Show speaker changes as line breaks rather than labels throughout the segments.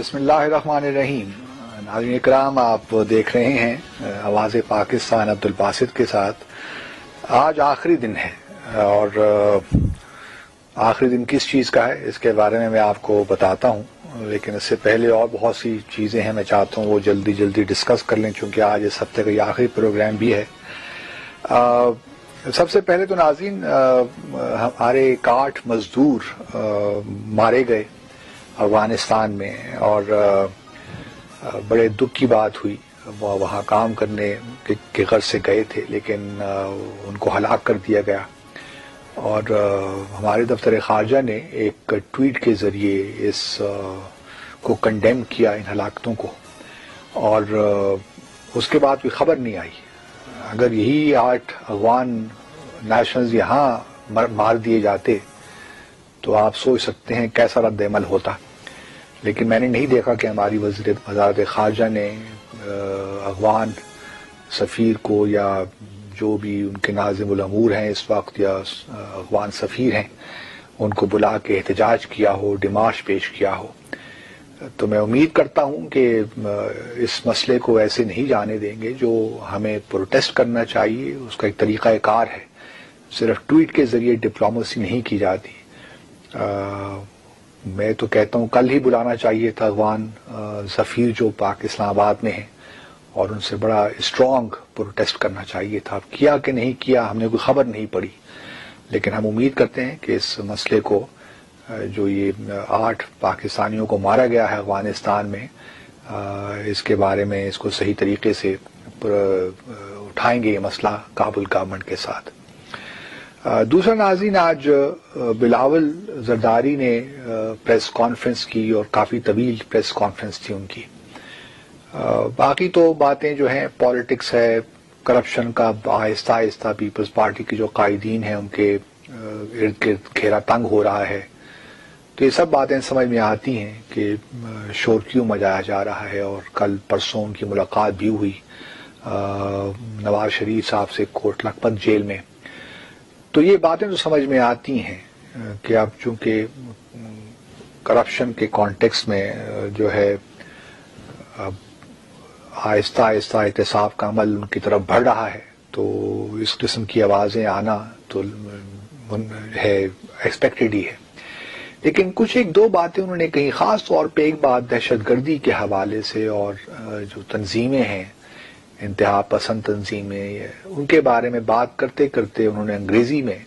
بسم اللہ الرحمن الرحیم. ناظرین اکرام، آپ دیکھ رہے ہیں آواز پاکستان عبد الباسط کے ساتھ. آج آخری دن ہے اور آخری دن کس چیز کا ہے اس کے بارے میں آپ کو بتاتا ہوں، لیکن اس سے پہلے اور بہت سی چیزیں ہیں میں چاہتا ہوں وہ جلدی ڈسکس کر لیں چونکہ آج اس ہفتے کا یہ آخری پروگرام بھی ہے. سب سے پہلے تو ناظرین ہمارے 61 مزدور مارے گئے افغانستان میں اور بڑے دکھ کی بات ہوئی. وہ وہاں کام کرنے کے غرض سے گئے تھے لیکن ان کو ہلاک کر دیا گیا. اور ہمارے دفتر خارجہ نے ایک ٹویٹ کے ذریعے اس کو کنڈیم کیا، ان ہلاکتوں کو، اور اس کے بعد کوئی خبر نہیں آئی. اگر یہی 8 افغان نیشنلز یہاں مار دیے جاتے تو آپ سوچ سکتے ہیں کیسا رد عمل ہوتا. لیکن میں نے نہیں دیکھا کہ ہماری وزارت خارجہ نے افغان سفیر کو یا جو بھی ان کے ناظم الامور ہیں اس وقت یا افغان سفیر ہیں ان کو بلا کے احتجاج کیا ہو، ڈیمارش پیش کیا ہو. تو میں امید کرتا ہوں کہ اس مسئلے کو ایسے نہیں جانے دیں گے. جو ہمیں پروٹیسٹ کرنا چاہیے اس کا ایک طریقہ کار ہے، صرف ٹویٹ کے ذریعے ڈپلومیسی نہیں کی جاتی. میں تو کہتا ہوں کل ہی بلانا چاہیے تھا افغان سفیر جو اسلام آباد میں ہیں اور ان سے بڑا اسٹرانگ پروٹیسٹ کرنا چاہیے تھا. اب کیا کہ نہیں کیا ہم نے کوئی خبر نہیں پڑی، لیکن ہم امید کرتے ہیں کہ اس مسئلے کو جو یہ 8 پاکستانیوں کو مارا گیا ہے افغانستان میں، اس کے بارے میں اس کو صحیح طریقے سے اٹھائیں گے یہ مسئلہ کابل گورنمنٹ کے ساتھ. دوسرا ناظرین، آج بلاول زرداری نے پریس کانفرنس کی اور کافی طویل پریس کانفرنس تھی ان کی. باقی تو باتیں جو ہیں پالیٹکس ہے، کرپشن کا آہستہ آہستہ پیپلز پارٹی کے جو قائدین ہیں ان کے ارد گرد گھیرا تنگ ہو رہا ہے. تو یہ سب باتیں سمجھ میں آتی ہیں کہ شور کیوں مچایا جا رہا ہے. اور کل پرسوں ان کی ملاقات بھی ہوئی نواز شریف صاحب سے کوٹ لکھپت جیل میں. تو یہ باتیں تو سمجھ میں آتی ہیں کہ اب چونکہ کرپشن کے کانٹیکس میں جو ہے اب آہستہ آہستہ احتساب کا عمل ان کی طرف بڑھ رہا ہے تو اس قسم کی آوازیں آنا تو ہے، ایکسپیکٹڈ ہی ہے. لیکن کچھ ایک دو باتیں انہوں نے کہیں، خاص طور پہ ایک بات دہشت گردی کے حوالے سے اور جو تنظیمیں ہیں انتہا پسند تنظیمیں، ان کے بارے میں بات کرتے کرتے انہوں نے انگریزی میں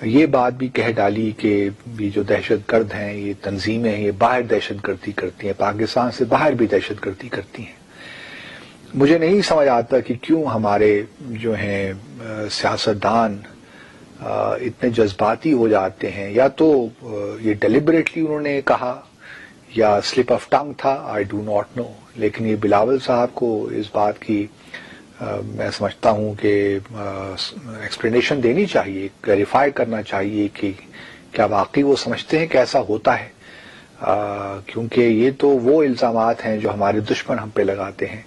یہ بات بھی کہہ ڈالی کہ یہ جو دہشت گرد ہیں، یہ تنظیمیں ہیں، یہ باہر دہشت گردی کرتی ہیں، پاکستان سے باہر بھی دہشت گردی کرتی ہیں. مجھے نہیں سمجھ آتا کہ کیوں ہمارے جو ہیں سیاستدان اتنے جذباتی ہو جاتے ہیں. یا تو یہ ڈیلیبریٹلی انہوں نے کہا یا سلپ آف ٹنگ تھا، آئی ڈو ناٹ نو. لیکن یہ بلاول صاحب کو اس بات کی میں سمجھتا ہوں کہ ایکسپلینیشن دینی چاہیے، کلیریفائی کرنا چاہیے کہ کیا واقعی وہ سمجھتے ہیں کہ ایسا ہوتا ہے. کیونکہ یہ تو وہ الزامات ہیں جو ہمارے دشمن ہم پہ لگاتے ہیں.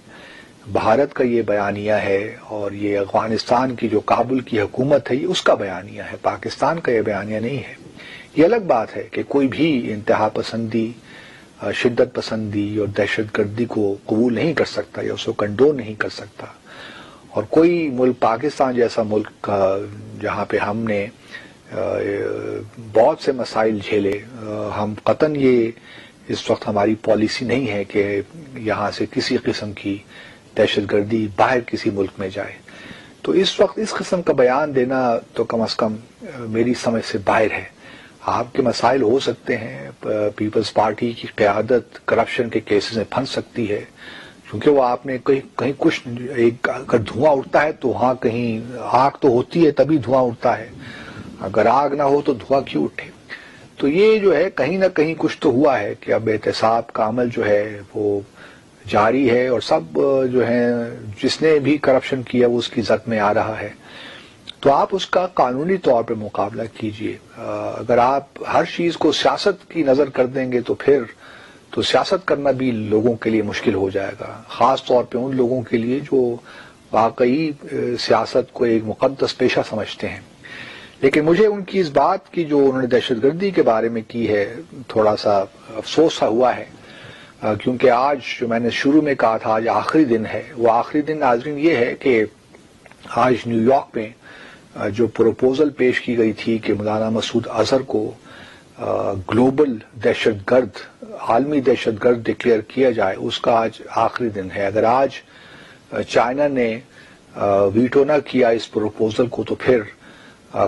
بھارت کا یہ بیانیہ ہے اور یہ افغانستان کی جو کابل کی حکومت ہے یہ اس کا بیانیہ ہے، پاکستان کا یہ بیانیہ نہیں ہے. یہ الگ بات ہے کہ کوئی بھی انتہا پسندی، شدت پسندی اور دہشت گردی کو قبول نہیں کر سکتا یا اس کو کنڈون نہیں کر سکتا. اور کوئی ملک، پاکستان جیسا ملک جہاں پہ ہم نے بہت سے مسائل جھیلے، ہم قطعاً یہ اس وقت ہماری پالیسی نہیں ہے کہ یہاں سے کسی قسم کی دہشت گردی باہر کسی ملک میں جائے. تو اس وقت اس قسم کا بیان دینا تو کم از کم میری سمجھ سے باہر ہے. آپ کے مسائل ہو سکتے ہیں، پیپلز پارٹی کی قیادت کرپشن کے کیسز میں پھنس سکتی ہے کیونکہ وہ آپ نے کہیں کچھ ایک اگر دھواں اٹھتا ہے تو وہاں کہیں آگ تو ہوتی ہے تبھی دھواں اٹھتا ہے، اگر آگ نہ ہو تو دھواں کیوں اٹھے. تو یہ جو ہے کہیں نہ کہیں کچھ تو ہوا ہے کہ اب احتساب کا عمل جو ہے وہ جاری ہے اور سب جو ہیں جس نے بھی کرپشن کیا وہ اس کی زد میں آ رہا ہے. تو آپ اس کا قانونی طور پہ مقابلہ کیجئے. اگر آپ ہر چیز کو سیاست کی نظر کر دیں گے تو پھر تو سیاست کرنا بھی لوگوں کے لیے مشکل ہو جائے گا، خاص طور پہ ان لوگوں کے لیے جو واقعی سیاست کو ایک مقدس پیشہ سمجھتے ہیں. لیکن مجھے ان کی اس بات کی جو انہوں نے دہشت گردی کے بارے میں کی ہے تھوڑا سا افسوس سا ہوا ہے. کیونکہ آج جو میں نے شروع میں کہا تھا آج آخری دن ہے، وہ آخری دن ناظرین یہ ہے کہ آج نیو یارک میں جو پروپوزل پیش کی گئی تھی کہ مولانا مسعود اظہر کو گلوبل دہشت گرد، عالمی دہشت گرد ڈکلیئر کیا جائے، اس کا آج آخری دن ہے۔ اگر آج چائنا نے ویٹو نہ کیا اس پروپوزل کو تو پھر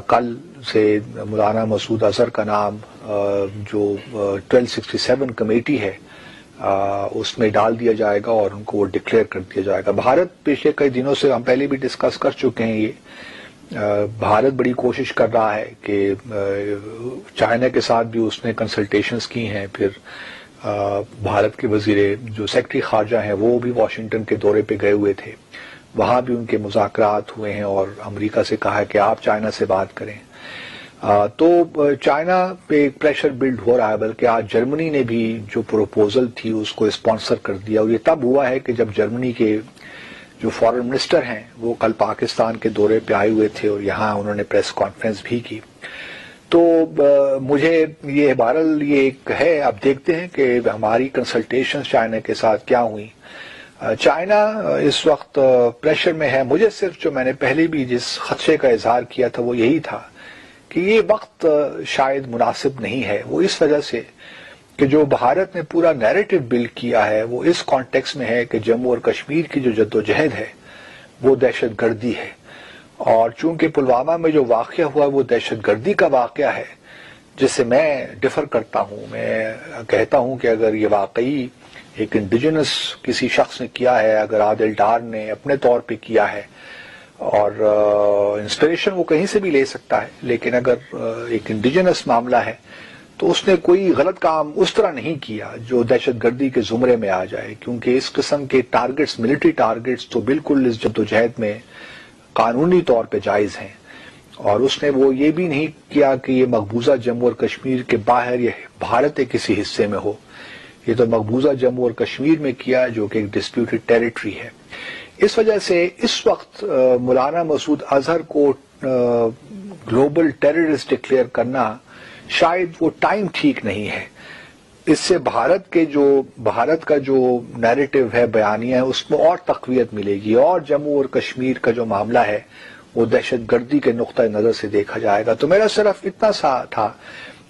کل سے مولانا مسعود اظہر کا نام جو 1267 کمیٹی ہے اس میں ڈال دیا جائے گا اور ان کو وہ ڈکلیئر کر دیا جائے گا۔ بھارت پچھلے کئی دنوں سے ہم پہلے بھی ڈسکس کر چکے ہیں، یہ بھارت بڑی کوشش کر رہا ہے کہ چائنا کے ساتھ بھی اس نے کنسلٹیشنز کی ہیں، پھر بھارت کے وزیر جو سیکرٹری خارجہ ہیں وہ بھی واشنگٹن کے دورے پہ گئے ہوئے تھے، وہاں بھی ان کے مذاکرات ہوئے ہیں اور امریکہ سے کہا ہے کہ آپ چائنا سے بات کریں۔ تو چائنا پہ ایک پریشر بلڈ ہو رہا ہے، بلکہ آج جرمنی نے بھی جو پروپوزل تھی اس کو اسپانسر کر دیا، اور یہ تب ہوا ہے کہ جب جرمنی کے جو فارن منسٹر ہیں وہ کل پاکستان کے دورے پہ آئے ہوئے تھے اور یہاں انہوں نے پریس کانفرنس بھی کی۔ تو مجھے یہ بہرحال یہ ایک ہے، اب دیکھتے ہیں کہ ہماری کنسلٹیشنز چائنا کے ساتھ کیا ہوئی۔ چائنا اس وقت پریشر میں ہے۔ مجھے صرف جو میں نے پہلے بھی جس خدشے کا اظہار کیا تھا وہ یہی تھا کہ یہ وقت شاید مناسب نہیں ہے، وہ اس وجہ سے کہ جو بھارت نے پورا نیریٹو بلڈ کیا ہے وہ اس کانٹیکس میں ہے کہ جموں اور کشمیر کی جو جدوجہد ہے وہ دہشت گردی ہے، اور چونکہ پلوامہ میں جو واقعہ ہوا وہ دہشت گردی کا واقعہ ہے جس سے میں ڈفر کرتا ہوں۔ میں کہتا ہوں کہ اگر یہ واقعی ایک انڈیجنس کسی شخص نے کیا ہے، اگر عادل ڈار نے اپنے طور پہ کیا ہے، اور انسپریشن وہ کہیں سے بھی لے سکتا ہے، لیکن اگر ایک انڈیجنس معاملہ ہے تو اس نے کوئی غلط کام اس طرح نہیں کیا جو دہشت گردی کے زمرے میں آ جائے، کیونکہ اس قسم کے ٹارگٹس، ملٹری ٹارگٹس تو بالکل اس جدوجہد میں قانونی طور پہ جائز ہیں، اور اس نے وہ یہ بھی نہیں کیا کہ یہ مقبوضہ جموں اور کشمیر کے باہر یا بھارت کے کسی حصے میں ہو، یہ تو مقبوضہ جموں اور کشمیر میں کیا جو کہ ایک ڈسپیوٹڈ ٹیریٹری ہے۔ اس وجہ سے اس وقت مولانا مسعود اظہر کو گلوبل ٹیررسٹ ڈکلیئر کرنا شاید وہ ٹائم ٹھیک نہیں ہے۔ اس سے بھارت کا جو نیریٹو ہے، بیانیہ ہے، اس میں اور تقویت ملے گی، اور جموں اور کشمیر کا جو معاملہ ہے وہ دہشت گردی کے نقطہ نظر سے دیکھا جائے گا۔ تو میرا صرف اتنا سا تھا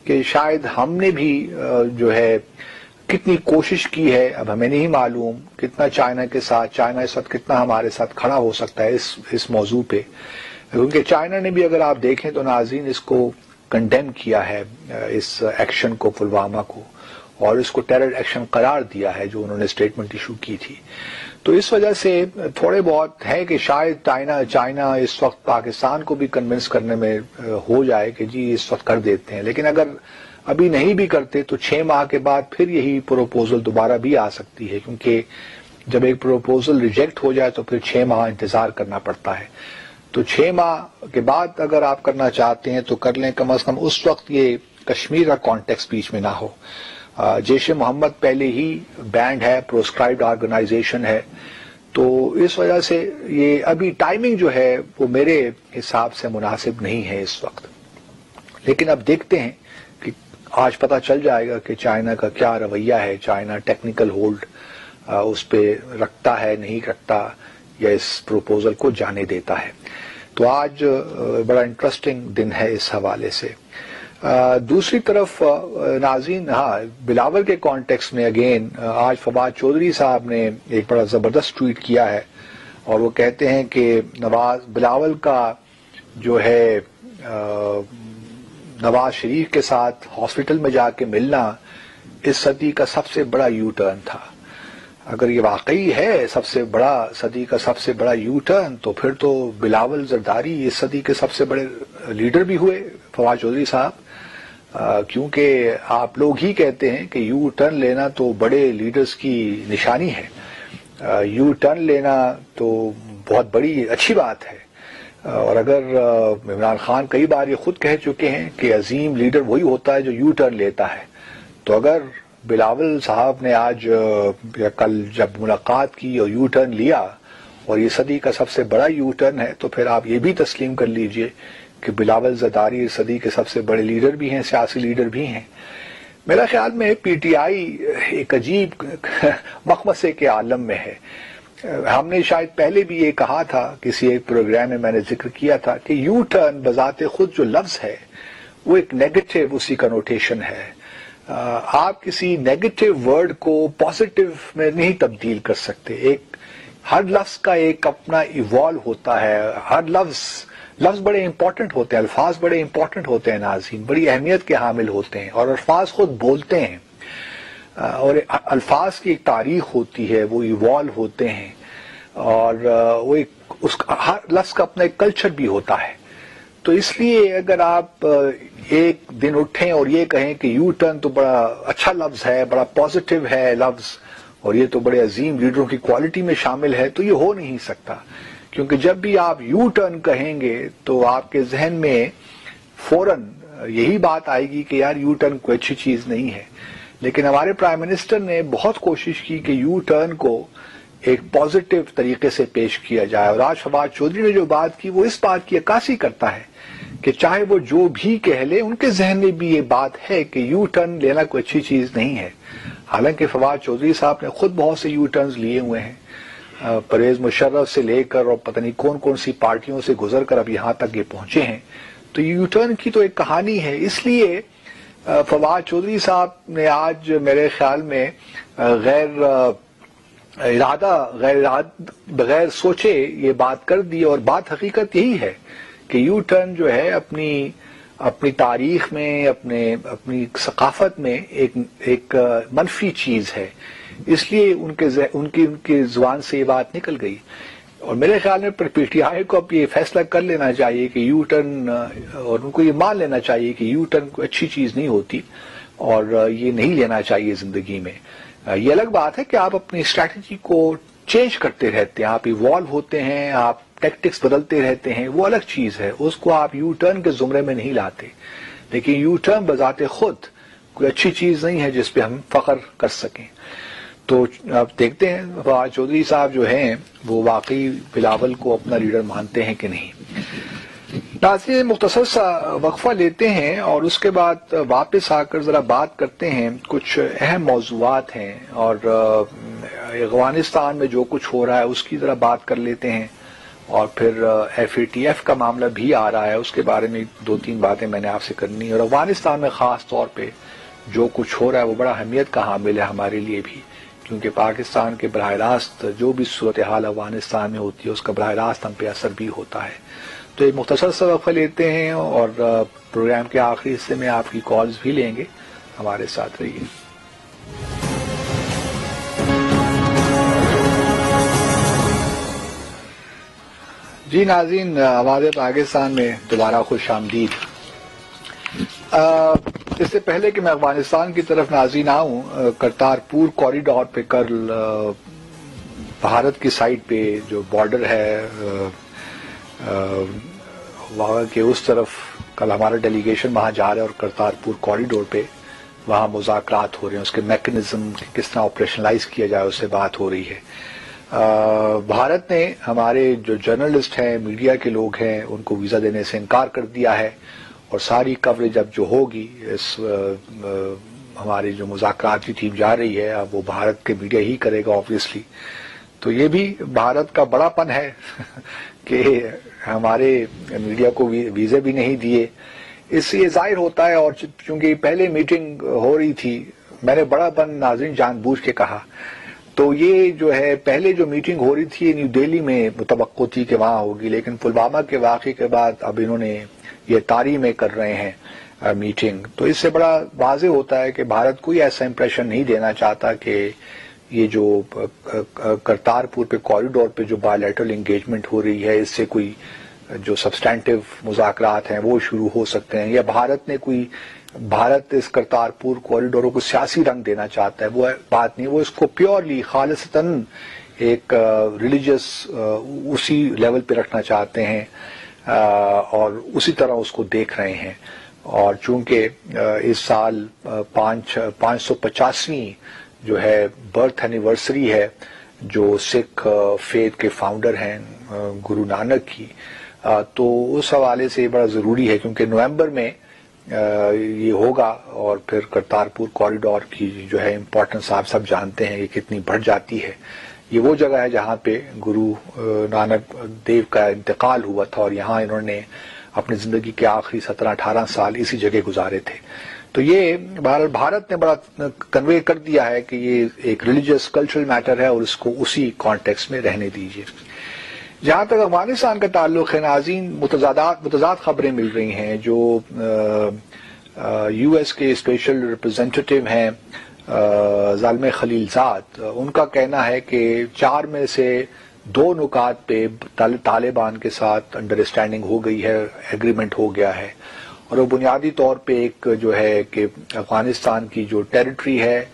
کہ شاید ہم نے بھی جو ہے کتنی کوشش کی ہے، اب ہمیں نہیں معلوم کتنا چائنا کے ساتھ، چائنا اس وقت کتنا ہمارے ساتھ کھڑا ہو سکتا ہے اس موضوع پہ، کیونکہ چائنا نے بھی اگر آپ دیکھیں تو ناظرین اس کو کنڈیم کیا ہے، اس ایکشن کو، پلوامہ کو، اور اس کو ٹیرر ایکشن قرار دیا ہے جو انہوں نے اسٹیٹمنٹ ایشو کی تھی۔ تو اس وجہ سے تھوڑے بہت ہے کہ شاید چائنا اس وقت پاکستان کو بھی کنونس کرنے میں ہو جائے کہ جی اس وقت کر دیتے ہیں، لیکن اگر ابھی نہیں بھی کرتے تو 6 ماہ کے بعد پھر یہی پروپوزل دوبارہ بھی آ سکتی ہے، کیونکہ جب ایک پروپوزل ریجیکٹ ہو جائے تو پھر 6 ماہ انتظار کرنا پڑتا ہے۔ تو 6 ماہ کے بعد اگر آپ کرنا چاہتے ہیں تو کر لیں، کم از کم اس وقت یہ کشمیر کا کانٹیکس بیچ میں نہ ہو۔ جیش محمد پہلے ہی بینڈ ہے، پروسکرائبڈ آرگنائزیشن ہے، تو اس وجہ سے یہ ابھی ٹائمنگ جو ہے وہ میرے حساب سے مناسب نہیں ہے اس وقت۔ لیکن اب دیکھتے ہیں کہ آج پتہ چل جائے گا کہ چائنا کا کیا رویہ ہے، چائنا ٹیکنیکل ہولڈ اس پہ رکھتا ہے نہیں رکھتا، یا اس پروپوزل کو جانے دیتا ہے۔ تو آج بڑا انٹرسٹنگ دن ہے اس حوالے سے۔ دوسری طرف ناظرین، ہاں بلاول کے کانٹیکس میں اگین آج فواد چودھری صاحب نے ایک بڑا زبردست ٹویٹ کیا ہے، اور وہ کہتے ہیں کہ بلاول کا جو ہے نواز شریف کے ساتھ ہاسپٹل میں جا کے ملنا اس صدی کا سب سے بڑا یو ٹرن تھا۔ اگر یہ واقعی ہے صدی کا سب سے بڑا یو ٹرن، تو پھر تو بلاول زرداری اس صدی کے سب سے بڑے لیڈر بھی ہوئے فواد چودھری صاحب، کیونکہ آپ لوگ ہی کہتے ہیں کہ یو ٹرن لینا تو بڑے لیڈرز کی نشانی ہے، یو ٹرن لینا تو بہت بڑی اچھی بات ہے، اور اگر عمران خان کئی بار یہ خود کہہ چکے ہیں کہ عظیم لیڈر وہی ہوتا ہے جو یو ٹرن لیتا ہے، تو اگر بلاول صاحب نے آج یا کل جب ملاقات کی اور یو ٹرن لیا اور یہ صدی کا سب سے بڑا یو ٹرن ہے، تو پھر آپ یہ بھی تسلیم کر لیجئے کہ بلاول زرداری اس صدی کے سب سے بڑے لیڈر بھی ہیں، سیاسی لیڈر بھی ہیں۔ میرا خیال میں پی ٹی آئی ایک عجیب مخمصے کے عالم میں ہے. ہم نے شاید پہلے بھی یہ کہا تھا، کسی ایک پروگرام میں نے ذکر کیا تھا کہ یو ٹرن بذات خود جو لفظ ہے وہ ایک نیگیٹو اسی کا نوٹیشن ہے. آپ کسی نیگیٹو ورڈ کو پازیٹو میں نہیں تبدیل کر سکتے. ہر لفظ کا ایک اپنا ایوالو ہوتا ہے. ہر لفظ بڑے امپورٹنٹ ہوتے ہیں، الفاظ بڑے امپورٹنٹ ہوتے ہیں ناظرین، بڑی اہمیت کے حامل ہوتے ہیں، اور الفاظ خود بولتے ہیں، اور الفاظ کی ایک تاریخ ہوتی ہے، وہ ایوالو ہوتے ہیں، اور وہ ہر لفظ کا اپنا ایک کلچر بھی ہوتا ہے. تو اس لیے اگر آپ ایک دن اٹھیں اور یہ کہیں کہ یو ٹرن تو بڑا اچھا لفظ ہے، بڑا پازیٹو ہے لفظ، اور یہ تو بڑے عظیم لیڈروں کی کوالٹی میں شامل ہے، تو یہ ہو نہیں سکتا. کیونکہ جب بھی آپ یو ٹرن کہیں گے تو آپ کے ذہن میں فوراً یہی بات آئے گی کہ یار یو ٹرن کوئی اچھی چیز نہیں ہے. لیکن ہمارے پرائم منسٹر نے بہت کوشش کی کہ یو ٹرن کو ایک پازیٹو طریقے سے پیش کیا جائے، اور آج فواد چودھری نے جو بات کی وہ اس بات کی عکاسی کرتا ہے کہ چاہے وہ جو بھی کہہ لے، ان کے ذہن میں بھی یہ بات ہے کہ یو ٹرن لینا کوئی اچھی چیز نہیں ہے. حالانکہ فواد چودھری صاحب نے خود بہت سے یو ٹرنز لیے ہوئے ہیں، پرویز مشرف سے لے کر اور پتہ نہیں کون کون سی پارٹیوں سے گزر کر اب یہاں تک یہ پہنچے ہیں. تو یو ٹرن کی تو ایک کہانی ہے. اس لیے فواد چودھری صاحب نے آج میرے خیال میں بغیر سوچے یہ بات کر دی، اور بات حقیقت یہی ہے کہ یو ٹرن جو ہے اپنی تاریخ میں، اپنی ثقافت میں ایک منفی چیز ہے. اس لیے ان کی زبان سے یہ بات نکل گئی، اور میرے خیال میں پی ٹی آئی کو اب یہ فیصلہ کر لینا چاہیے کہ یو ٹرن، اور ان کو یہ مان لینا چاہیے کہ یو ٹرن کوئی اچھی چیز نہیں ہوتی، اور یہ نہیں لینا چاہیے زندگی میں. یہ الگ بات ہے کہ آپ اپنی اسٹریٹجی کو چینج کرتے رہتے ہیں، آپ ایوالو ہوتے ہیں، آپ ٹیکٹکس بدلتے رہتے ہیں، وہ الگ چیز ہے، اس کو آپ یو ٹرن کے زمرے میں نہیں لاتے. لیکن یو ٹرن بذات خود کوئی اچھی چیز نہیں ہے جس پہ ہم فخر کر سکیں. تو آپ دیکھتے ہیں فواد چودھری صاحب جو ہیں وہ واقعی بلاول کو اپنا لیڈر مانتے ہیں کہ نہیں. ناظرین، مختصر سا وقفہ لیتے ہیں اور اس کے بعد واپس آ کر ذرا بات کرتے ہیں. کچھ اہم موضوعات ہیں، اور افغانستان میں جو کچھ ہو رہا ہے اس کی ذرا بات کر لیتے ہیں، اور پھر ایف اے ٹی ایف کا معاملہ بھی آ رہا ہے، اس کے بارے میں 2-3 باتیں میں نے آپ سے کرنی. اور افغانستان میں خاص طور پہ جو کچھ ہو رہا ہے وہ بڑا اہمیت کا حامل ہے ہمارے لیے بھی، کیونکہ پاکستان کے براہ راست جو بھی صورتحال افغانستان میں ہوتی ہے اس کا براہ راست ہم پہ اثر بھی ہوتا ہے. تو ایک مختصر سا وقفہ لیتے ہیں، اور پروگرام کے آخری حصے میں آپ کی کالز بھی لیں گے. ہمارے ساتھ رہیے. جی ناظرین، آواز پاکستان میں دوبارہ خوش آمدید. اس سے پہلے کہ میں افغانستان کی طرف ناظرین آؤں، کرتارپور کوریڈور پہ کل بھارت کی سائڈ پہ جو بارڈر ہے وہاں کے اس طرف، کل ہمارا ڈیلیگیشن وہاں جا رہا ہے، اور کرتارپور کوریڈور پہ وہاں مذاکرات ہو رہے ہیں، اس کے میکنزم کس طرح آپریشنلائز کیا جائے اس سے بات ہو رہی ہے. بھارت نے ہمارے جو جرنلسٹ ہیں، میڈیا کے لوگ ہیں، ان کو ویزا دینے سے انکار کر دیا ہے، اور ساری کوریج اب جو ہوگی ہماری جو مذاکرات کی ٹیم جا رہی ہے اب وہ بھارت کے میڈیا ہی کرے گا آبویسلی. تو یہ بھی بھارت کا بڑا پن ہے کہ ہمارے میڈیا کو ویزے بھی نہیں دیے. اس سے یہ ظاہر ہوتا ہے، اور چونکہ پہلے میٹنگ ہو رہی تھی، میں نے بڑا پن ناظرین جان بوجھ کے کہا، تو یہ جو ہے پہلے جو میٹنگ ہو رہی تھی نیو دہلی میں متوقع تھی کہ وہاں ہوگی، لیکن پلوامہ کے واقعے کے بعد اب انہوں نے یہ طاری میں کر رہے ہیں میٹنگ. تو اس سے بڑا واضح ہوتا ہے کہ بھارت کوئی ایسا امپریشن نہیں دینا چاہتا کہ یہ جو کرتارپور پہ کوریڈور پہ جو بائی لیٹرل انگیجمنٹ ہو رہی ہے اس سے کوئی جو سبسٹینٹیو مذاکرات ہیں وہ شروع ہو سکتے ہیں، یا بھارت اس کرتارپور کوریڈور کو سیاسی رنگ دینا چاہتا ہے. وہ بات نہیں، وہ اس کو پیورلی خالصتاً ایک ریلیجس اسی لیول پہ رکھنا چاہتے ہیں، اور اسی طرح اس کو دیکھ رہے ہیں. اور چونکہ اس سال 550ویں جو ہے برتھ اینیورسری ہے جو سکھ فیتھ کے فاؤنڈر ہیں گرو نانک کی، تو اس حوالے سے یہ بڑا ضروری ہے، کیونکہ نومبر میں یہ ہوگا اور پھر کرتارپور کوریڈور کی جو ہے امپورٹنس آپ سب جانتے ہیں یہ کتنی بڑھ جاتی ہے. یہ وہ جگہ ہے جہاں پہ گرو نانک دیو کا انتقال ہوا تھا اور یہاں انہوں نے اپنی زندگی کے آخری 17-18 سال اسی جگہ گزارے تھے. تو یہ بھارت نے بڑا کنوے کر دیا ہے کہ یہ ایک ریلیجیس کلچرل میٹر ہے اور اس کو اسی کانٹیکسٹ میں رہنے دیجیے. جہاں تک افغانستان کا تعلق ہے ناظرین، متضاد خبریں مل رہی ہیں. جو یو ایس کے اسپیشل ریپرزینٹیٹو ہیں زلمے خلیل زاد، ان کا کہنا ہے کہ 4 میں سے 2 نکات پہ طالبان کے ساتھ انڈرسٹینڈنگ ہو گئی ہے، ایگریمنٹ ہو گیا ہے، اور وہ بنیادی طور پہ ایک جو ہے کہ افغانستان کی جو ٹیریٹری ہے،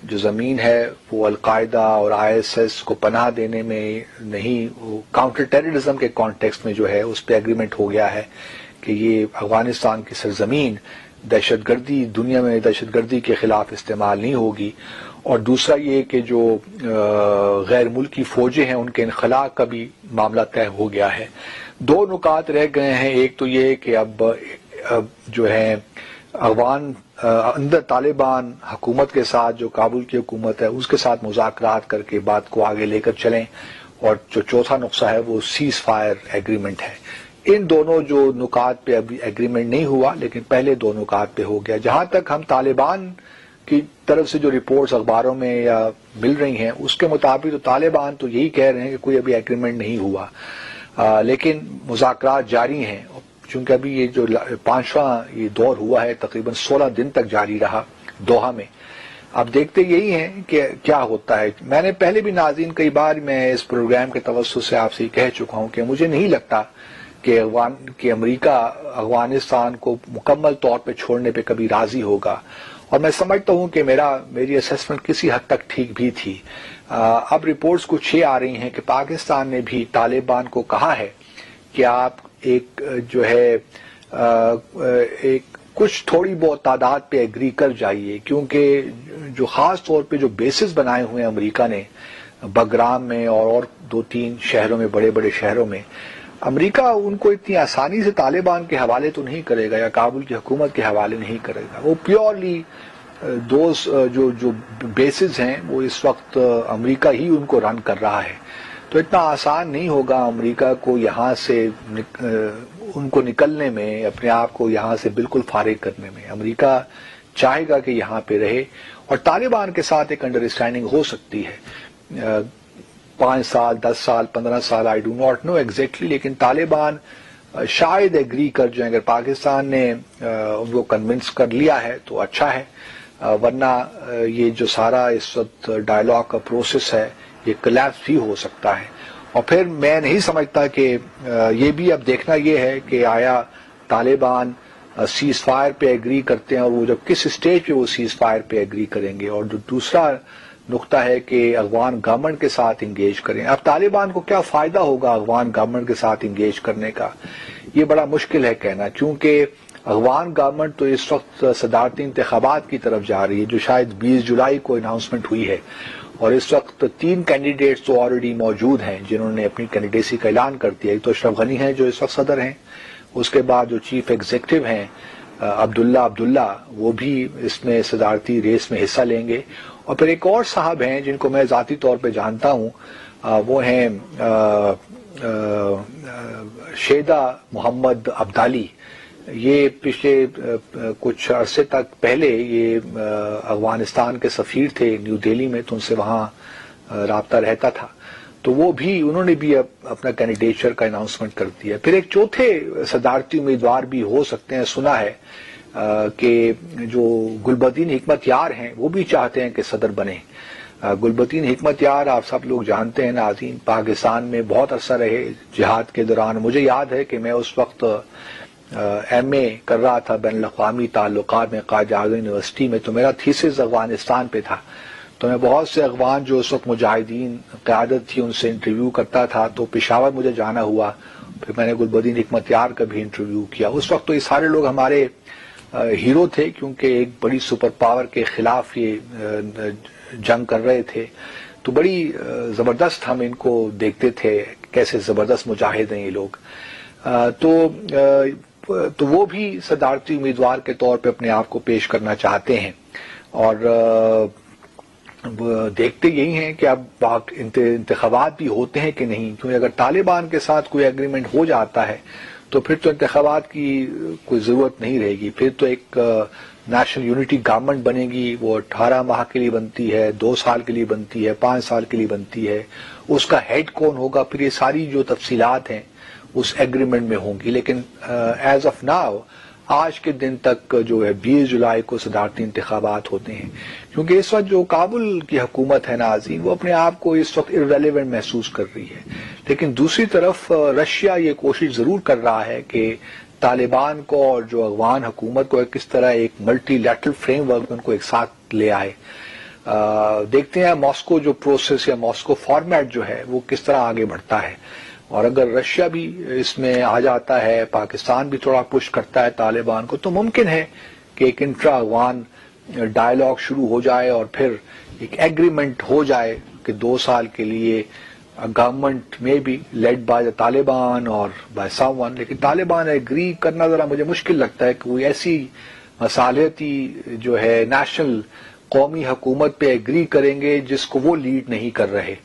جو زمین ہے، وہ القاعدہ اور ISS کو پناہ دینے میں نہیں، کاؤنٹر ٹیررزم کے کانٹیکسٹ میں جو ہے اس پہ ایگریمنٹ ہو گیا ہے کہ یہ افغانستان کی سرزمین دہشت گردی، دنیا میں دہشت گردی کے خلاف استعمال نہیں ہوگی. اور دوسرا یہ کہ جو غیر ملکی فوجیں ہیں ان کے انخلاء کا بھی معاملہ طے ہو گیا ہے. 2 نکات رہ گئے ہیں. ایک تو یہ کہ اب جو ہے افغان اندر طالبان حکومت کے ساتھ، جو کابل کی حکومت ہے اس کے ساتھ مذاکرات کر کے بات کو آگے لے کر چلیں، اور جو چوتھا نقطہ ہے وہ سیز فائر ایگریمنٹ ہے. ان دونوں جو نکات پہ ابھی ایگریمنٹ نہیں ہوا لیکن پہلے 2 نکات پہ ہو گیا. جہاں تک ہم طالبان کی طرف سے جو رپورٹس اخباروں میں یا مل رہی ہیں اس کے مطابق تو طالبان تو یہی کہہ رہے ہیں کہ کوئی ابھی ایگریمنٹ نہیں ہوا، لیکن مذاکرات جاری ہیں. چونکہ ابھی یہ جو 5واں یہ دور ہوا ہے تقریباً 16 دن تک جاری رہا دوحہ میں. اب دیکھتے یہی ہیں کہ کیا ہوتا ہے. میں نے پہلے بھی ناظرین کئی بار میں اس پروگرام کے توسط سے آپ سے یہ کہہ چکا ہوں کہ مجھے نہیں لگتا کہ امریکہ افغانستان کو مکمل طور پہ چھوڑنے پہ کبھی راضی ہوگا، اور میں سمجھتا ہوں کہ میری اسیسمنٹ کسی حد تک ٹھیک بھی تھی. اب رپورٹس کچھ یہ آ رہی ہیں کہ پاکستان نے بھی طالبان کو کہا ہے کہ آپ ایک جو ہے ایک کچھ تھوڑی بہت تعداد پہ ایگری کر جائیے، کیونکہ جو خاص طور پہ جو بیسز بنائے ہوئے ہیں امریکہ نے بگرام میں اور 2-3 شہروں میں، بڑے بڑے شہروں میں، امریکہ ان کو اتنی آسانی سے طالبان کے حوالے تو نہیں کرے گا یا کابل کی حکومت کے حوالے نہیں کرے گا. وہ پیورلی جو بیسز ہیں وہ اس وقت امریکہ ہی ان کو رن کر رہا ہے. تو اتنا آسان نہیں ہوگا امریکہ کو یہاں سے ان کو نکلنے میں، اپنے آپ کو یہاں سے بالکل فارغ کرنے میں. امریکہ چاہے گا کہ یہاں پہ رہے اور طالبان کے ساتھ ایک انڈرسٹینڈنگ ہو سکتی ہے. 5 سال، 10 سال، 15 سال، I do not know exactly, لیکن طالبان شاید ایگری کر جائیں. اگر پاکستان نے ان کو کنونس کر لیا ہے تو اچھا ہے، ورنہ یہ جو سارا اس وقت ڈائلاگ کا پروسیس ہے یہ کلیپس بھی ہو سکتا ہے. اور پھر میں نہیں سمجھتا کہ یہ بھی اب دیکھنا یہ ہے کہ آیا طالبان سیز فائر پہ ایگری کرتے ہیں اور وہ جب کس اسٹیج پہ وہ سیز فائر پہ ایگری کریں گے. اور جو دوسرا نقطہ ہے کہ افغان گورنمنٹ کے ساتھ انگیج کریں. اب طالبان کو کیا فائدہ ہوگا افغان گورنمنٹ کے ساتھ انگیج کرنے کا، یہ بڑا مشکل ہے کہنا، کیونکہ افغان گورنمنٹ تو اس وقت صدارتی انتخابات کی طرف جا رہی ہے جو شاید 20 جولائی کو اناؤنسمنٹ ہوئی ہے، اور اس وقت 3 کینڈیڈیٹس تو آلریڈی موجود ہیں جنہوں نے اپنی کینڈیڈیسی کا اعلان کر دیا. ایک تو اشرف غنی ہیں جو اس وقت صدر ہیں، اس کے بعد جو چیف ایگزیکٹو ہیں عبداللہ وہ بھی اس میں صدارتی ریس میں حصہ لیں گے. اور پھر ایک اور صاحب ہیں جن کو میں ذاتی طور پہ جانتا ہوں، وہ ہیں شیدا محمد عبدالی. یہ پچھلے کچھ عرصے تک پہلے یہ افغانستان کے سفیر تھے نیو دہلی میں، تو ان سے وہاں رابطہ رہتا تھا. تو وہ بھی انہوں نے بھی اپنا کینڈیڈیچر کا اناؤنسمنٹ کر دیا. پھر ایک چوتھے صدارتی امیدوار بھی ہو سکتے ہیں، سنا ہے کہ جو گلبدین حکمت یار ہیں وہ بھی چاہتے ہیں کہ صدر بنے. گلبدین حکمت یار آپ سب لوگ جانتے ہیں ناظرین، پاکستان میں بہت عرصہ رہے جہاد کے دوران. مجھے یاد ہے کہ میں اس وقت ایم اے کر رہا تھا بین الاقوامی تعلقات میں قائد اعظم یونیورسٹی میں، تو میرا تھیسس افغانستان پہ تھا. تو میں بہت سے افغان جو اس وقت مجاہدین قیادت تھی ان سے انٹرویو کرتا تھا. تو پشاور مجھے جانا ہوا، پھر میں نے گلبدین حکمت یار کا بھی انٹرویو کیا. اس وقت تو یہ سارے لوگ ہمارے ہیرو تھے کیونکہ ایک بڑی سپر پاور کے خلاف یہ جنگ کر رہے تھے. تو بڑی زبردست ہم ان کو دیکھتے تھے، کیسے زبردست مجاہد ہیں یہ لوگ. تو تو وہ بھی صدارتی امیدوار کے طور پہ اپنے آپ کو پیش کرنا چاہتے ہیں، اور دیکھتے یہی ہیں کہ اب انتخابات بھی ہوتے ہیں کہ نہیں، کیونکہ اگر طالبان کے ساتھ کوئی ایگریمنٹ ہو جاتا ہے تو پھر تو انتخابات کی کوئی ضرورت نہیں رہے گی، پھر تو ایک نیشنل یونٹی گورنمنٹ بنے گی، وہ 18 ماہ کے لیے بنتی ہے، 2 سال کے لیے بنتی ہے، 5 سال کے لیے بنتی ہے، اس کا ہیڈ کون ہوگا، پھر یہ ساری جو تفصیلات ہیں اس ایگریمنٹ میں ہوں گی۔ لیکن ایز آف ناؤ آج کے دن تک جو ہے 20 جولائی کو صدارتی انتخابات ہوتے ہیں، کیونکہ اس وقت جو کابل کی حکومت ہے ناظرین وہ اپنے آپ کو اس وقت irrelevant محسوس کر رہی ہے، لیکن دوسری طرف رشیا یہ کوشش ضرور کر رہا ہے کہ طالبان کو اور جو افغان حکومت کو کس طرح ایک multi lateral frame work in کو ایک ساتھ لے آئے۔ دیکھتے ہیں ماسکو جو پروسیس یا ماسکو فارمیٹ جو ہے وہ کس طرح آگے بڑھتا ہے، اور اگر رشیا بھی اس میں آ جاتا ہے، پاکستان بھی تھوڑا پش کرتا ہے طالبان کو، تو ممکن ہے کہ ایک انٹرا افغان ڈائلاگ شروع ہو جائے اور پھر ایک ایگریمنٹ ہو جائے کہ 2 سال کے لیے گورنمنٹ میں بھی لیڈ بائی طالبان اور بائی سم ون، لیکن طالبان ایگری کرنا ذرا مجھے مشکل لگتا ہے کہ وہ ایسی مصالحتی جو ہے نیشنل قومی حکومت پہ ایگری کریں گے جس کو وہ لیڈ نہیں کر رہے،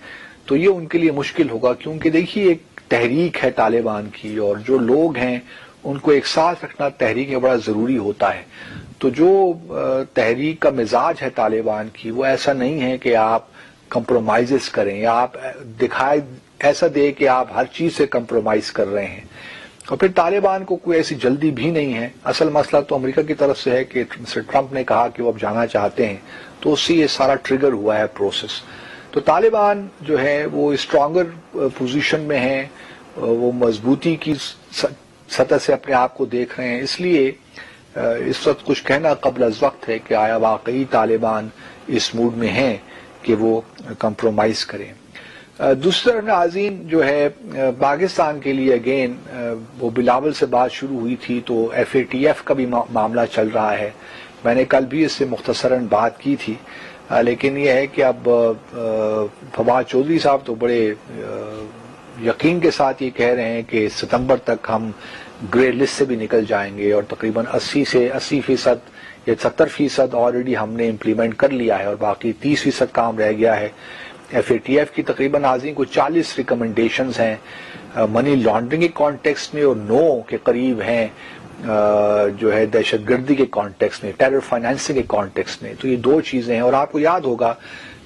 تو یہ ان کے لیے مشکل ہوگا، کیونکہ دیکھیے ایک تحریک ہے طالبان کی اور جو لوگ ہیں ان کو ایک ساتھ رکھنا تحریک میں بڑا ضروری ہوتا ہے۔ تو جو تحریک کا مزاج ہے طالبان کی وہ ایسا نہیں ہے کہ آپ کمپرومائزز کریں یا آپ دکھائے ایسا دے کہ آپ ہر چیز سے کمپرومائز کر رہے ہیں، اور پھر طالبان کو کوئی ایسی جلدی بھی نہیں ہے۔ اصل مسئلہ تو امریکہ کی طرف سے ہے کہ مسٹر ٹرمپ نے کہا کہ وہ اب جانا چاہتے ہیں، تو اس سے یہ سارا ٹریگر ہوا ہے پروسیس۔ تو طالبان جو ہے وہ اسٹرانگر پوزیشن میں ہیں، وہ مضبوطی کی سطح سے اپنے آپ کو دیکھ رہے ہیں، اس لیے اس وقت کچھ کہنا قبل از وقت ہے کہ آیا واقعی طالبان اس موڈ میں ہیں کہ وہ کمپرومائز کریں۔ دوسری طرف ناظرین جو ہے پاکستان کے لیے اگین وہ بلاول سے بات شروع ہوئی تھی تو FATF کا بھی معاملہ چل رہا ہے، میں نے کل بھی اس سے مختصراً بات کی تھی، لیکن یہ ہے کہ اب فواد چودھری صاحب تو بڑے یقین کے ساتھ یہ کہہ رہے ہیں کہ ستمبر تک ہم گرے لسٹ سے بھی نکل جائیں گے، اور تقریباً 80% یا 70% آلریڈی ہم نے امپلیمنٹ کر لیا ہے اور باقی 30% کام رہ گیا ہے۔ FATF کی تقریباً ناظرین کو 40 ریکمنڈیشنز ہیں منی لانڈرنگ کے کانٹیکسٹ میں، اور 9 کے قریب ہیں جو ہے دہشت گردی کے کانٹیکسٹ میں، ٹیرر فائنینسنگ کے کانٹیکسٹ میں۔ تو یہ 2 چیزیں ہیں، اور آپ کو یاد ہوگا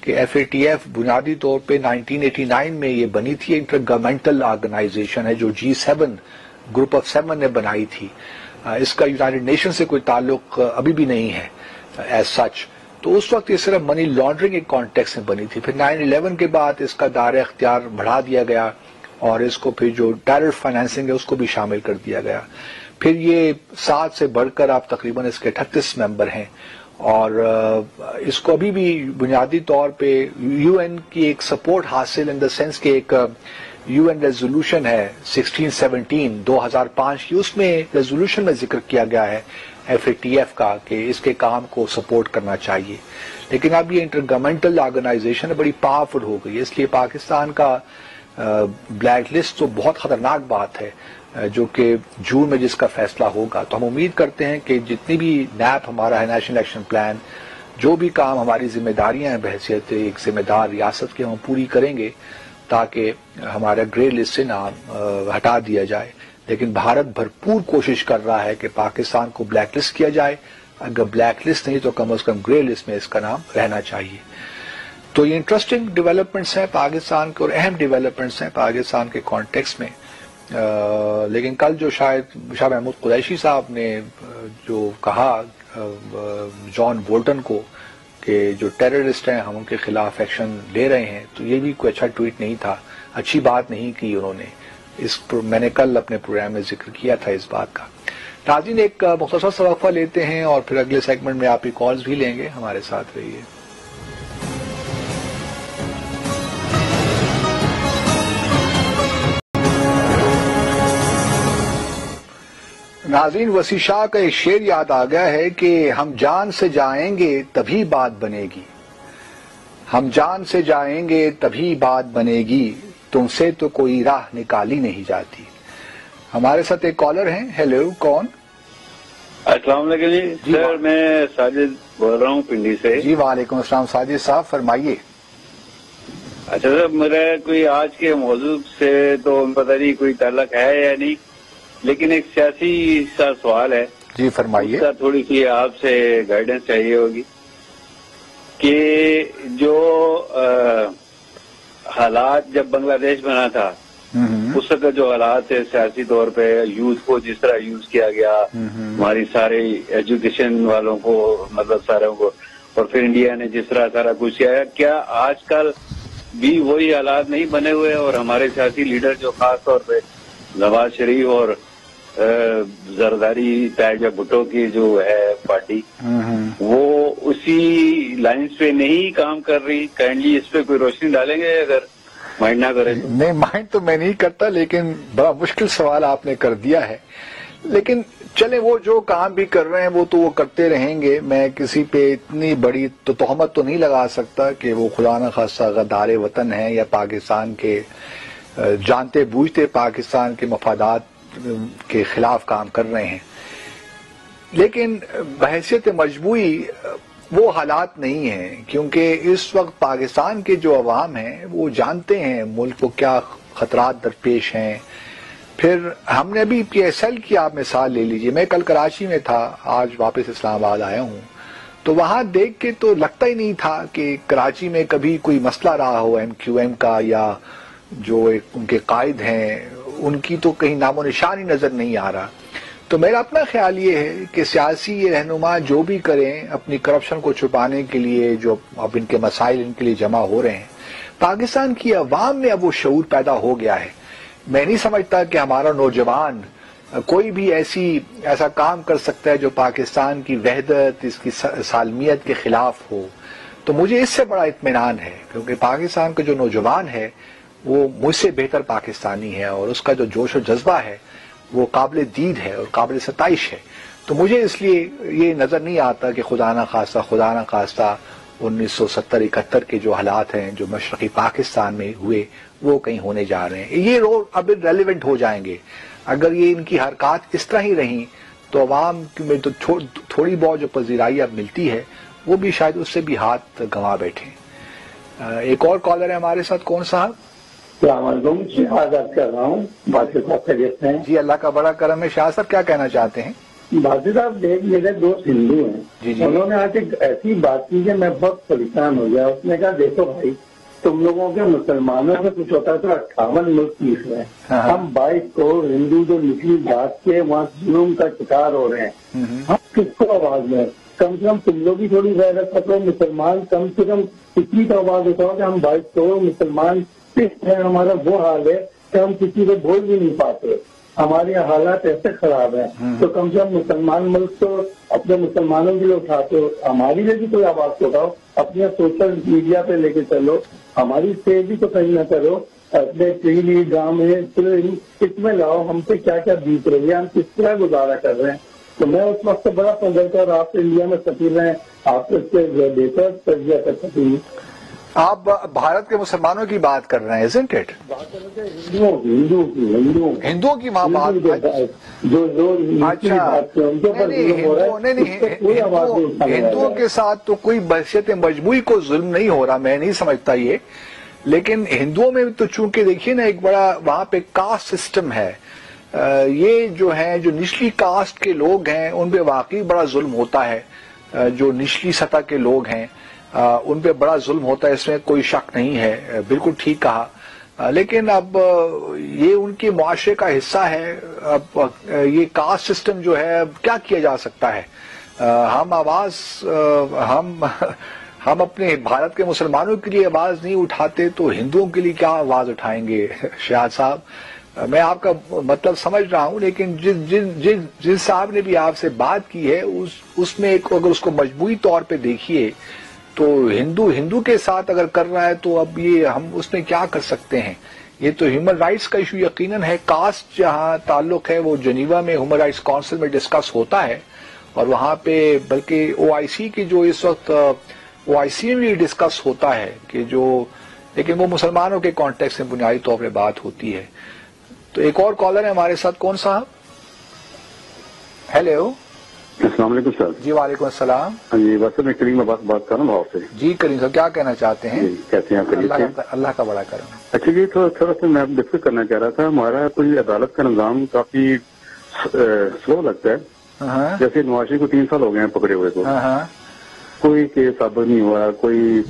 کہ FATF بنیادی طور پہ 1989 میں یہ بنی تھی، انٹر گورنمنٹل آرگنائزیشن ہے جو G7 گروپ آف 7 نے بنائی تھی، اس کا یونائٹڈ نیشن سے کوئی تعلق ابھی بھی نہیں ہے ایز سچ، تو اس وقت یہ صرف منی لانڈرنگ کے کانٹیکس میں بنی تھی۔ پھر 9/11 کے بعد اس کا دائرہ اختیار بڑھا دیا گیا اور اس کو پھر جو ٹیرر فائنینسنگ ہے اس کو بھی شامل کر دیا گیا، پھر یہ 7 سے بڑھ کر آپ تقریباً اس کے 38 ممبر ہیں، اور اس کو ابھی بھی بنیادی طور پہ UN کی ایک سپورٹ حاصل ان دا سینس کہ ایک UN ریزولوشن ہے 1617 2005 کی، اس میں ریزولوشن میں ذکر کیا گیا ہے FATF کا کہ اس کے کام کو سپورٹ کرنا چاہیے، لیکن اب یہ انٹر گورنمنٹل آرگنائزیشن بڑی پاورفل ہو گئی ہے، اس لیے پاکستان کا بلیک لسٹ تو بہت خطرناک بات ہے جو کہ جون میں جس کا فیصلہ ہوگا۔ تو ہم امید کرتے ہیں کہ جتنی بھی نیپ ہمارا ہے نیشنل ایکشن پلان، جو بھی کام ہماری ذمہ داریاں ہیں بحیثیت ایک ذمہ دار ریاست کے، ہم پوری کریں گے تاکہ ہمارا گرے لسٹ سے نام ہٹا دیا جائے، لیکن بھارت بھرپور کوشش کر رہا ہے کہ پاکستان کو بلیک لسٹ کیا جائے، اگر بلیک لسٹ نہیں تو کم از کم گرے لسٹ میں اس کا نام رہنا چاہیے۔ تو یہ انٹرسٹنگ ڈیولپمنٹس ہیں پاکستان کے، اور اہم ڈیولپمنٹس ہیں پاکستان کے کانٹیکس میں، لیکن کل جو شاید شاہ محمود قریشی صاحب نے جو کہا جان بولٹن کو کہ جو ٹیررسٹ ہیں ہم ان کے خلاف ایکشن لے رہے ہیں، تو یہ بھی کوئی اچھا ٹویٹ نہیں تھا، اچھی بات نہیں کی انہوں نے، میں نے کل اپنے پروگرام میں ذکر کیا تھا اس بات کا۔ ناظرین ایک مختصر سا وقفہ لیتے ہیں اور پھر اگلے سیگمنٹ میں آپ کی کالز بھی لیں گے، ہمارے ساتھ رہیے۔ ناظرین وسیع شاہ کا ایک شعر یاد آ گیا ہے کہ ہم جان سے جائیں گے تبھی بات بنے گی، ہم جان سے جائیں گے تبھی بات بنے گی، تم سے تو کوئی راہ نکالی نہیں جاتی۔ ہمارے ساتھ ایک کالر ہیں. ہیلو، کون؟
السلام علیکم جی. سر میں ساجد بول رہا ہوں پنڈی سے.
جی وعلیکم السلام ساجد صاحب، فرمائیے.
اچھا سر، میرا کوئی آج کے موضوع سے تو پتہ نہیں کوئی تعلق ہے یا نہیں، لیکن ایک سیاسی سا سوال ہے.
جی فرمائیے.
اس کا تھوڑی سی آپ سے گائیڈنس چاہیے ہوگی کہ جو حالات جب بنگلہ دیش بنا تھا اس وقت جو حالات تھے سیاسی طور پہ، یوتھ کو جس طرح یوز کیا گیا، ہماری سارے ایجوکیشن والوں کو، مطلب ساروں کو، اور پھر انڈیا نے جس طرح سارا کچھ کیا، کیا آج کل بھی وہی حالات نہیں بنے ہوئے؟ اور ہمارے سیاسی لیڈر جو خاص طور پہ نواز شریف اور زرداری تاجہ بھٹو کی جو ہے پارٹی، وہ اسی لائنز پہ نہیں کام کر رہی؟ کائنڈلی اس پہ کوئی روشنی ڈالیں گے اگر مائنڈ نہ کرے تو؟
نہیں، مائنڈ تو میں نہیں کرتا، لیکن بڑا مشکل سوال آپ نے کر دیا ہے. لیکن چلیں، وہ جو کام بھی کر رہے ہیں وہ تو وہ کرتے رہیں گے. میں کسی پہ اتنی بڑی تو تہمت تو نہیں لگا سکتا کہ وہ خدا نہ خواستہ غدار وطن ہے یا پاکستان کے جانتے بوجھتے پاکستان کے مفادات کے خلاف کام کر رہے ہیں. لیکن بحیثیت مجموعی وہ حالات نہیں ہیں، کیونکہ اس وقت پاکستان کے جو عوام ہیں وہ جانتے ہیں ملک کو کیا خطرات درپیش ہیں. پھر ہم نے بھی پی ایس ایل کی آپ مثال لے لیجئے. میں کل کراچی میں تھا، آج واپس اسلام آباد آیا ہوں، تو وہاں دیکھ کے تو لگتا ہی نہیں تھا کہ کراچی میں کبھی کوئی مسئلہ رہا ہو ایم کیو ایم کا، یا جو ان کے قائد ہیں ان کی تو کہیں نام و نشان ہی نظر نہیں آ رہا. تو میرا اپنا خیال یہ ہے کہ سیاسی رہنما جو بھی کریں اپنی کرپشن کو چھپانے کے لیے، جو اب ان کے مسائل ان کے لیے جمع ہو رہے ہیں، پاکستان کی عوام میں اب وہ شعور پیدا ہو گیا ہے. میں نہیں سمجھتا کہ ہمارا نوجوان کوئی بھی ایسا کام کر سکتا ہے جو پاکستان کی وحدت، اس کی سالمیت کے خلاف ہو. تو مجھے اس سے بڑا اطمینان ہے، کیونکہ پاکستان کا جو نوجوان ہے وہ مجھ سے بہتر پاکستانی ہے، اور اس کا جو جوش و جذبہ ہے وہ قابل دید ہے اور قابل ستائش ہے. تو مجھے اس لیے یہ نظر نہیں آتا کہ خدا نہ خواستہ 1970-71 کے جو حالات ہیں جو مشرقی پاکستان میں ہوئے وہ کہیں ہونے جا رہے ہیں. یہ رول اب ریلیونٹ ہو جائیں گے اگر یہ ان کی حرکات اس طرح ہی رہیں. تو عوام میں تو تھوڑی بہت جو پذیرائی اب ملتی ہے وہ بھی شاید اس سے بھی ہاتھ گنوا بیٹھے. ایک اور کالر ہے ہمارے ساتھ. کون صاحب؟
السلام علیکم، شہاد کر رہا ہوں. بادشاہ صاحب خیریت ہیں؟
جی اللہ کا بڑا کرم ہے. شاہ صاحب کیا کہنا چاہتے ہیں؟
بادشاہ صاحب، میرے دوست ہندو ہیں.
جی جی.
انہوں نے آج ایک ایسی بات کی کہ میں بہت پریشان ہو گیا. اس نے کہا دیکھو بھائی، تم لوگوں کے مسلمانوں میں کچھ ہوتا ہے تو 58 ملک پیس رہے ہیں، ہم 22 کروڑ ہندو جو نچلی ذات کے وہاں ظلم کا شکار ہو رہے ہیں. ہم کس کو آواز دیں؟ کم سے کم تم لوگ بھی تھوڑی غیرت کرو. مسلمان کم سے کم اتنی تو آواز اٹھاؤ کہ ہم 22 کروڑ مسلمان ہے، ہمارا وہ حال ہے کہ ہم کسی کو بول بھی نہیں پاتے. ہمارے حالات ایسے خراب ہیں تو کم سے کم مسلمان ملک تو اپنے مسلمانوں کے لیے اٹھاتے ہو، ہماری لیے بھی کوئی آواز اٹھاؤ. اپنے سوشل میڈیا پہ لے کے چلو، ہماری سیو بھی تو کہیں نہ کرو. اپنے ٹی گاؤں میں اس میں لاؤ ہم سے کیا کیا بیت رہی ہے، ہم کس طرح گزارا کر رہے ہیں. تو میں اس وقت بڑا پسند اور آپ انڈیا میں سفیر ہیں، آپ اس سے بہتر تجزیہ کر سکیں گے.
آپ بھارت کے مسلمانوں کی بات کر رہے ہیں isn't it؟ ہندوؤں کی وہاں بات. ہندوؤں کے ساتھ تو کوئی بحثیت مجموعی کو ظلم نہیں ہو رہا، میں نہیں سمجھتا یہ. لیکن ہندوؤں میں تو چونکہ دیکھیے نا ایک بڑا وہاں پہ کاسٹ سسٹم ہے. یہ جو ہیں جو نچلی کاسٹ کے لوگ ہیں ان پہ واقعی بڑا ظلم ہوتا ہے. جو نچلی سطح کے لوگ ہیں ان پہ بڑا ظلم ہوتا ہے، اس میں کوئی شک نہیں ہے. بالکل ٹھیک کہا. لیکن اب یہ ان کے معاشرے کا حصہ ہے. اب یہ کاسٹ سسٹم جو ہے اب کیا کیا جا سکتا ہے؟ ہم اپنے بھارت کے مسلمانوں کے لیے آواز نہیں اٹھاتے تو ہندوؤں کے لیے کیا آواز اٹھائیں گے؟ شہاد صاحب، میں آپ کا مطلب سمجھ رہا ہوں، لیکن جس صاحب نے بھی آپ سے بات کی ہے اس میں اگر اس کو مجموعی طور پہ دیکھیے تو ہندو کے ساتھ اگر کر رہا ہے تو اب یہ ہم اس میں کیا کر سکتے ہیں؟ یہ تو ہیومن رائٹس کا ایشو یقیناً ہے. کاسٹ جہاں تعلق ہے وہ جنیوا میں ہیومن رائٹس کونسل میں ڈسکس ہوتا ہے، اور وہاں پہ بلکہ او آئی سی کی جو اس وقت او آئی سی میں ڈسکس ہوتا ہے کہ جو، لیکن وہ مسلمانوں کے کانٹیکس میں بنیادی طور پہ بات ہوتی ہے. تو ایک اور کالر ہے ہمارے ساتھ. کون صاحب؟ ہیلو.
السلام علیکم سر.
جی وعلیکم السلام.
ہاں جی، ویسے میں کریم آباد بات کر رہا ہوں لاہور سے.
جی کریم صاحب کیا کہنا چاہتے ہیں؟
کہتے ہیں آپ
اللہ کا بڑا کرم.
اچھا جی، تھوڑا سا میں ڈسکس کرنا چاہ رہا تھا. ہمارا کوئی عدالت کا نظام کافی سلو لگتا ہے. جیسے نواز شریف کو 3 سال ہو گئے ہیں پکڑے ہوئے کو. کوئی کیس اب نہیں ہوا، کوئی